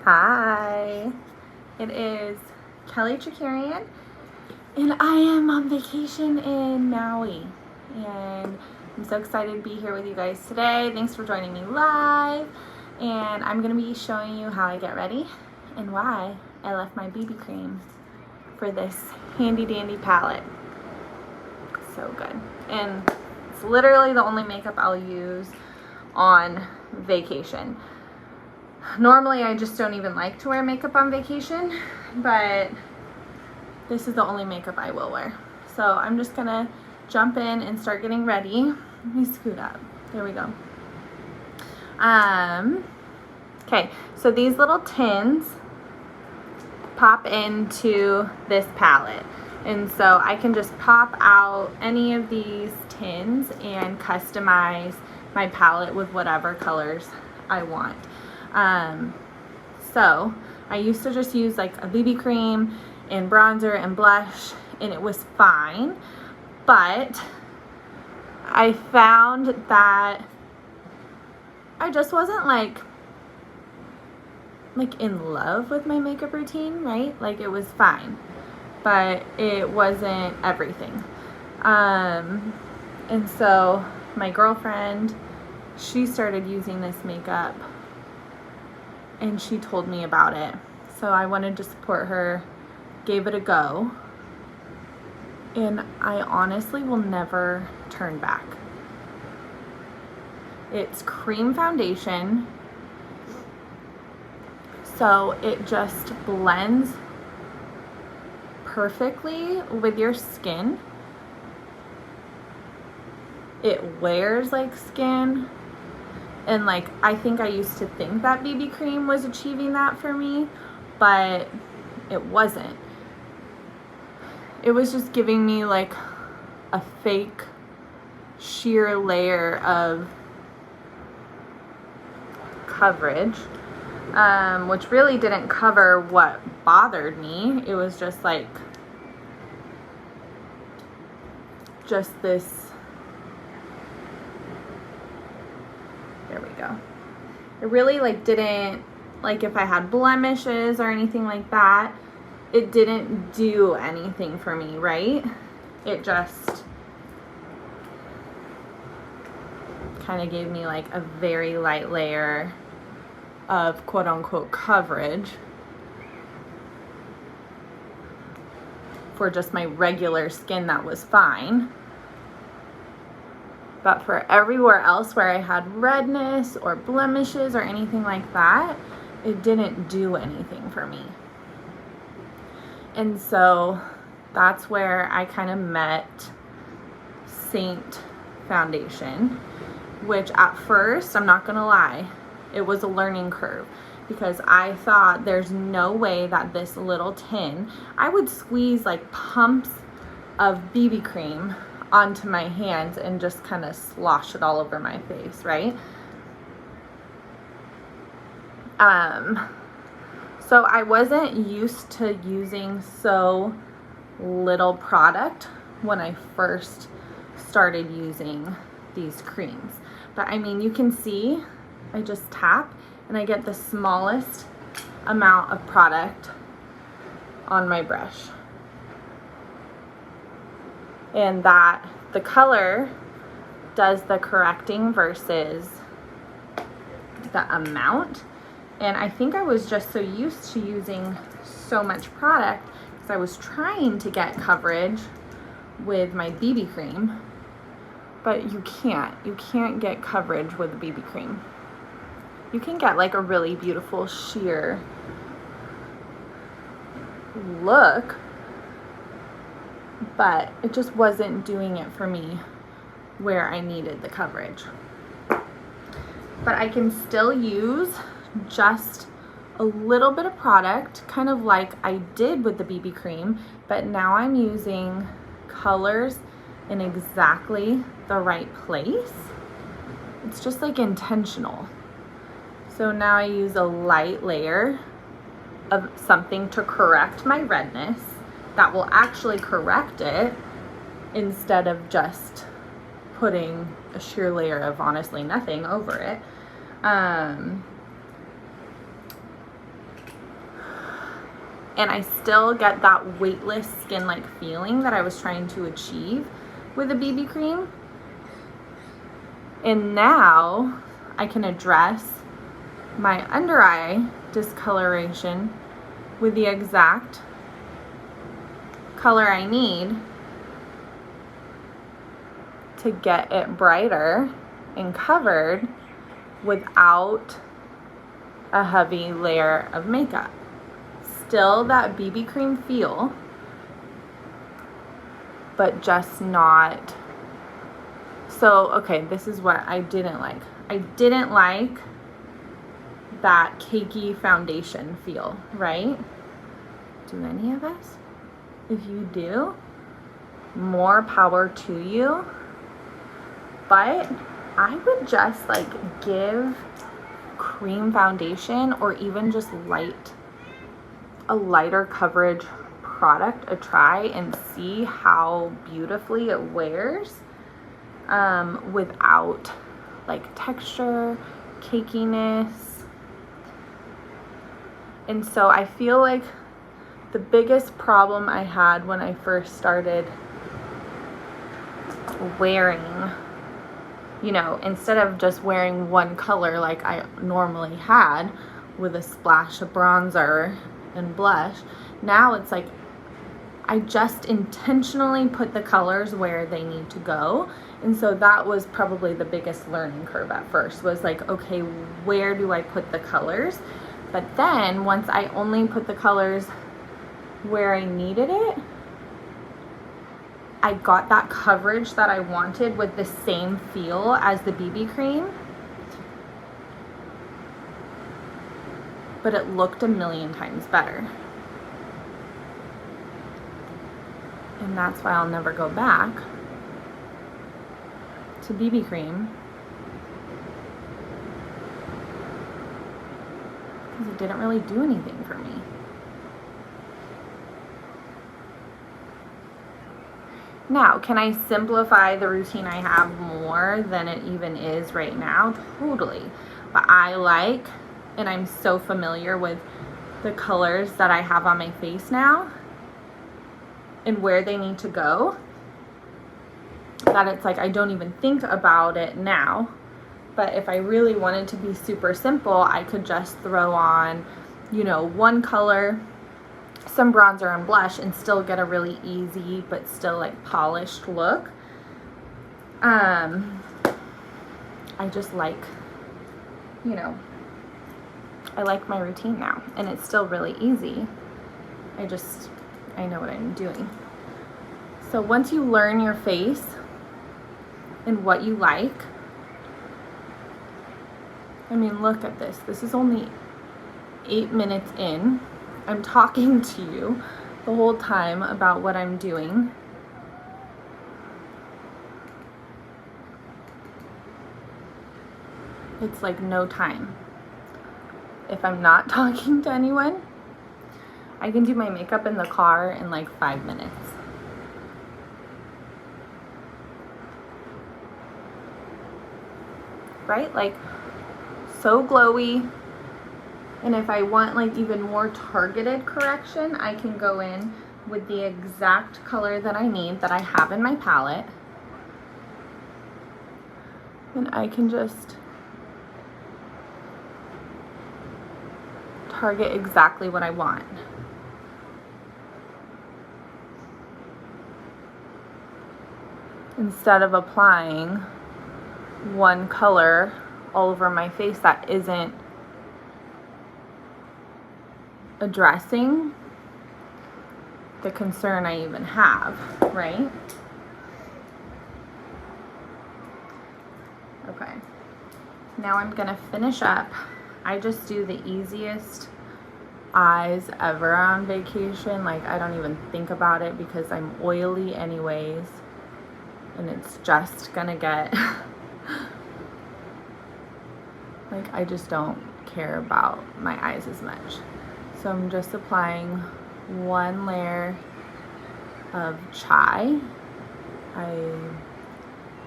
Hi, it is Kelly Chakarian, and I am on vacation in Maui, and I'm so excited to be here with you guys today. Thanks for joining me live, and I'm going to be showing you how I get ready and why I left my BB cream for this handy dandy palette. So good, and it's literally the only makeup I'll use on vacation. Normally I just don't even like to wear makeup on vacation, but this is the only makeup I will wear. So I'm just gonna jump in and start getting ready. Let me scoot up. There we go. Okay, so these little tins pop into this palette. And so I can just pop out any of these tins and customize my palette with whatever colors I want. So I used to just use like a BB cream and bronzer and blush, and it was fine, but I found that I just wasn't like in love with my makeup routine, right? Like it was fine, but it wasn't everything. And so my girlfriend, she started using this makeup and she told me about it. So I wanted to support her, gave it a go, and I honestly will never turn back. It's cream foundation, so it just blends perfectly with your skin. It wears like skin. And like, I think I used to think that BB cream was achieving that for me, but it wasn't. It was just giving me like a fake sheer layer of coverage, which really didn't cover what bothered me. It was just like, just this. There we go. It really like didn't, like if I had blemishes or anything like that, it didn't do anything for me, right? It just kind of gave me like a very light layer of quote unquote coverage for just my regular skin that was fine. But for everywhere else where I had redness or blemishes or anything like that, it didn't do anything for me. And so that's where I kind of met Saint Foundation, which at first, I'm not gonna lie, it was a learning curve, because I thought there's no way that this little tin, I would squeeze like pumps of BB cream onto my hands and just kind of slosh it all over my face, right? So I wasn't used to using so little product when I first started using these creams. But I mean, you can see, I just tap and I get the smallest amount of product on my brush. And that the color does the correcting versus the amount. And I think I was just so used to using so much product because I was trying to get coverage with my BB cream, but you can't get coverage with a BB cream. You can get like a really beautiful sheer look, but it just wasn't doing it for me where I needed the coverage. But I can still use just a little bit of product, kind of like I did with the BB cream, but now I'm using colors in exactly the right place. It's just like intentional. So now I use a light layer of something to correct my redness that will actually correct it instead of just putting a sheer layer of honestly nothing over it. and I still get that weightless skin-like feeling that I was trying to achieve with a BB cream. And now I can address my under eye discoloration with the exact color I need to get it brighter and covered without a heavy layer of makeup. Still that BB cream feel, but just not. So, okay, this is what I didn't like. I didn't like that cakey foundation feel, right? Do any of us? If you do, more power to you. But I would just like give cream foundation, or even just a lighter coverage product a try and see how beautifully it wears without like texture, cakiness. And so I feel like the biggest problem I had when I first started wearing, you know, instead of just wearing one color like I normally had with a splash of bronzer and blush, now it's like I just intentionally put the colors where they need to go. And so that was probably the biggest learning curve at first, was like, okay, where do I put the colors? But then once I only put the colors where I needed it, I got that coverage that I wanted with the same feel as the BB cream, but it looked a million times better. And that's why I'll never go back to BB cream, because it didn't really do anything for me. Now, can I simplify the routine I have more than it even is right now? Totally. But I like, and I'm so familiar with the colors that I have on my face now and where they need to go, that it's like I don't even think about it now. But if I really wanted to be super simple, I could just throw on, you know, one color, some bronzer and blush, and still get a really easy but still like polished look. I just like, you know, I like my routine now, and it's still really easy. I know what I'm doing. So once you learn your face and what you like, I mean, look at this. This is only 8 minutes in. I'm talking to you the whole time about what I'm doing. It's like no time. If I'm not talking to anyone, I can do my makeup in the car in like 5 minutes. Right? Like, so glowy. And if I want like even more targeted correction, I can go in with the exact color that I need, that I have in my palette, and I can just target exactly what I want. Instead of applying one color all over my face that isn't addressing the concern I even have, right? Okay, now I'm gonna finish up. I just do the easiest eyes ever on vacation. Like, I don't even think about it because I'm oily anyways, and it's just gonna get like, I just don't care about my eyes as much. So I'm just applying one layer of chai,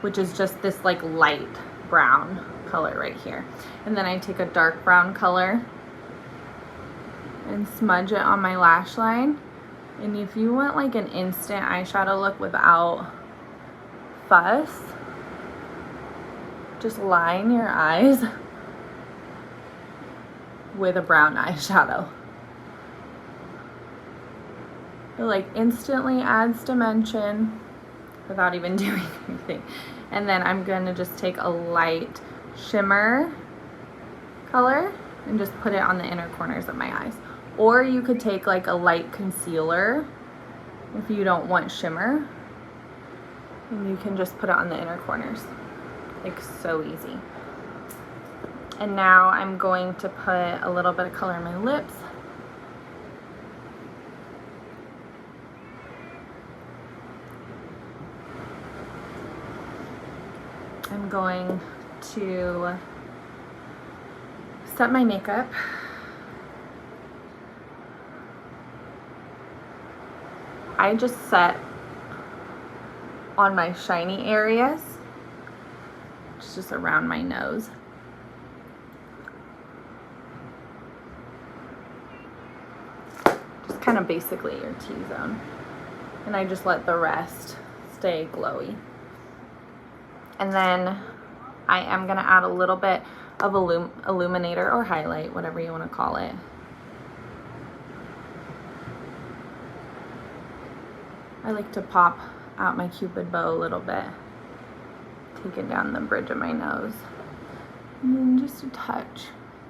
which is just this like light brown color right here. And then I take a dark brown color and smudge it on my lash line. And if you want like an instant eyeshadow look without fuss, just line your eyes with a brown eyeshadow. It like instantly adds dimension without even doing anything. And then I'm gonna just take a light shimmer color and just put it on the inner corners of my eyes. Or you could take like a light concealer if you don't want shimmer, and you can just put it on the inner corners. Like so easy. And now I'm going to put a little bit of color in my lips. I'm going to set my makeup. I just set on my shiny areas, just around my nose. Just kind of basically your T-zone. And I just let the rest stay glowy. And then I am gonna add a little bit of illuminator or highlight, whatever you wanna call it. I like to pop out my Cupid bow a little bit. Take it down the bridge of my nose. And then just a touch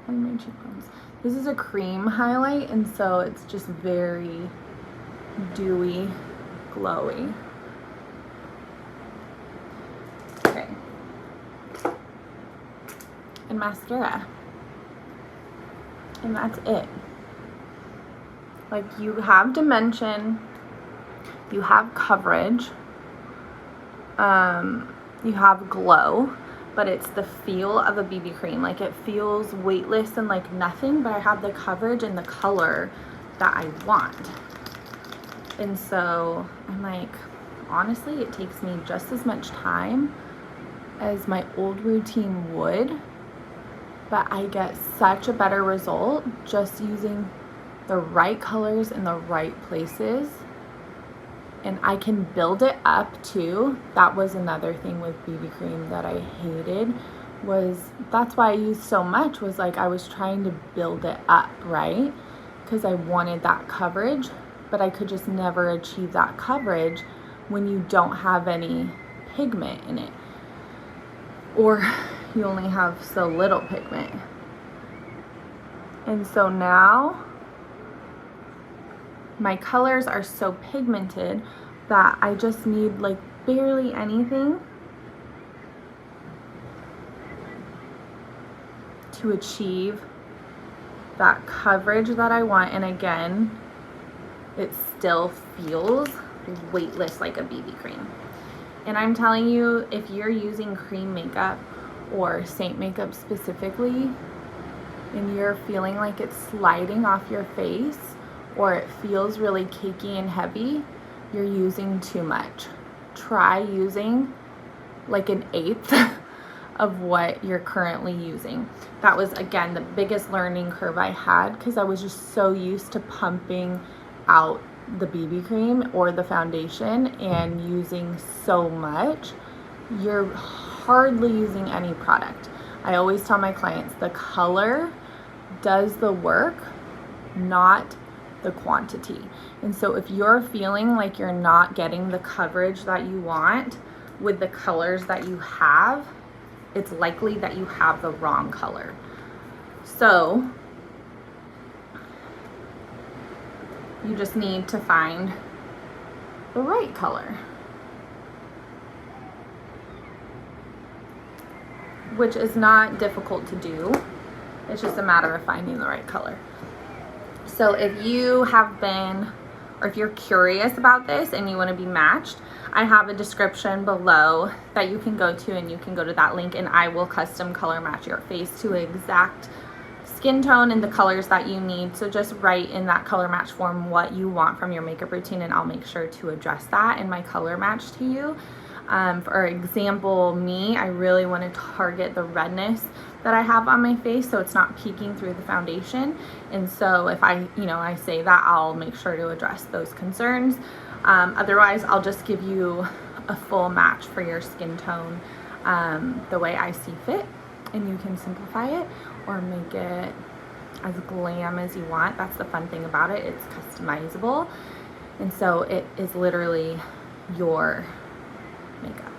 on my cheekbones. This is a cream highlight, and so it's just very dewy, glowy. Okay. And mascara. And that's it. Like, you have dimension, you have coverage, you have glow, but it's the feel of a BB cream. Like, it feels weightless and like nothing, but I have the coverage and the color that I want. And so I'm like, honestly, it takes me just as much time as my old routine would, but I get such a better result just using the right colors in the right places. And I can build it up too. That was another thing with BB cream that I hated, was that's why I used so much, was like I was trying to build it up, right? Because I wanted that coverage, but I could just never achieve that coverage when you don't have any pigment in it, or you only have so little pigment. And so now my colors are so pigmented that I just need like barely anything to achieve that coverage that I want. And again, it still feels weightless like a BB cream. And I'm telling you, if you're using cream makeup or Saint makeup specifically, and you're feeling like it's sliding off your face, or it feels really cakey and heavy, you're using too much. Try using like an eighth of what you're currently using. That was, again, the biggest learning curve I had, because I was just so used to pumping out the BB cream or the foundation and using so much. You're hardly using any product. I always tell my clients the color does the work, not the quantity. And so if you're feeling like you're not getting the coverage that you want with the colors that you have, it's likely that you have the wrong color. So you just need to find the right color, which is not difficult to do. It's just a matter of finding the right color. So if you have been, or if you're curious about this and you want to be matched, I have a description below that you can go to, and you can go to that link and I will custom color match your face to an exact skin tone and the colors that you need. So just write in that color match form what you want from your makeup routine, and I'll make sure to address that in my color match to you. For example, me, I really want to target the redness that I have on my face so it's not peeking through the foundation. And so if I say that, I'll make sure to address those concerns. Otherwise, I'll just give you a full match for your skin tone the way I see fit, and you can simplify it or make it as glam as you want. That's the fun thing about it. It's customizable, and so it is literally your makeup.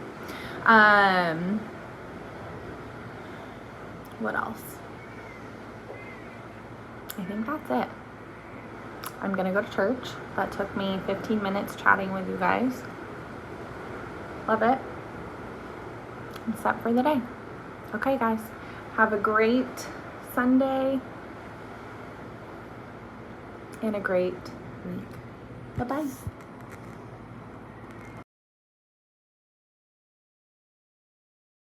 What else? I think that's it. I'm gonna go to church. That took me 15 minutes chatting with you guys. Love it. I'm set for the day. Okay, guys. Have a great Sunday and a great week. Bye-bye.